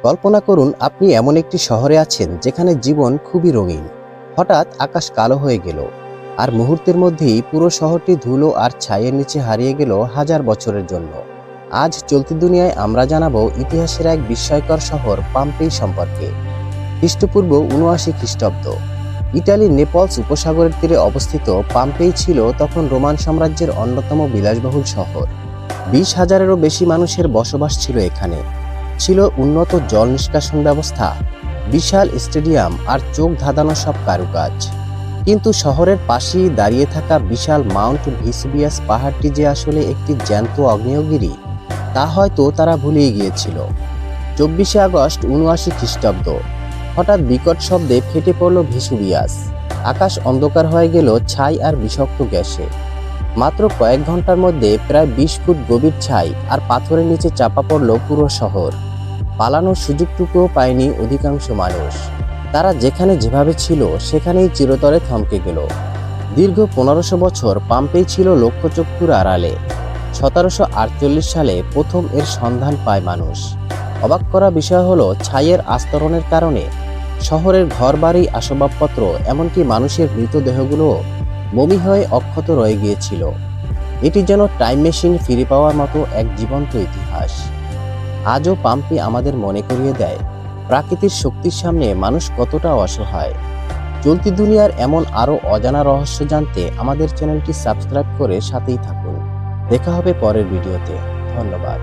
কল্পনা করুন আপনি এমন একটি শহরে আছেন যেখানে জীবন খুবই রঙিন। হঠাৎ আকাশ কালো হয়ে গেল, আর মুহূর্তের মধ্যেই পুরো শহরটি ধুলো আর ছাইয়ের নিচে হারিয়ে গেল হাজার বছরের জন্য। আজ চলতি দুনিয়ায় আমরা জানাবো ইতিহাসের এক বিস্ময়কর শহর পাম্পেই সম্পর্কে। খ্রিস্টপূর্ব ৭৯ খ্রিস্টাব্দ। ইটালির নেপলস উপসাগরের তীরে অবস্থিত পাম্পেই ছিল তখন রোমান সাম্রাজ্যের অন্যতম বিলাসবহুল শহর। ২০,০০০-এরও বেশি মানুষের বসবাস ছিল এখানে। ছিল উন্নত জল নিষ্কাশন ব্যবস্থা, বিশাল স্টেডিয়াম আর চোখ ধাঁধানো সব কারুকাজ। কিন্তু শহরের পাশেই দাঁড়িয়ে থাকা বিশাল মাউন্ট ভেসুভিয়াস পাহাড়টি যে আসলে একটি জ্যান্ত আগ্নেয়গিরি, তা হয়তো তারা ভুলেই গিয়েছিল। ২৪শে আগস্ট ৭৯ খ্রিস্টাব্দ। হঠাৎ বিকট শব্দে ফেটে পড়ল ভেসুভিয়াস। আকাশ অন্ধকার হয়ে গেল ছাই আর বিষাক্ত গ্যাসে। মাত্র কয়েক ঘন্টার মধ্যে প্রায় ২০ ফুট গভীর ছাই আর পাথরের নিচে চাপা পড়ল পুরো শহর। পালানোর সুযোগটুকুও পায়নি অধিকাংশ মানুষ। তারা যেখানে যেভাবে ছিল সেখানেই চিরতরে থমকে গেল। দীর্ঘ ১৫০০ বছর পাম্পেই ছিল লক্ষ্যচক্ষুর আড়ালে। ১৭৪৮ সালে প্রথম এর সন্ধান পায় মানুষ। অবাক করা বিষয় হলো, ছাইয়ের আস্তরণের কারণে শহরের ঘরবাড়ি, আসবাবপত্র, এমনকি মানুষের মৃতদেহগুলোও মমি হয়ে অক্ষত রয়ে গিয়েছিল। এটি যেন টাইম মেশিন ফিরে পাওয়ার মতো এক জীবন্ত ইতিহাস। আজও পাম্পি আমাদের মনে করিয়ে দেয় প্রাকৃতিক শক্তির সামনে মানুষ কতটা অসহায়। চলতি দুনিয়ার এমন আরও অজানা রহস্য জানতে আমাদের চ্যানেলটি সাবস্ক্রাইব করে সাথেই থাকুন। দেখা হবে পরের ভিডিওতে। ধন্যবাদ।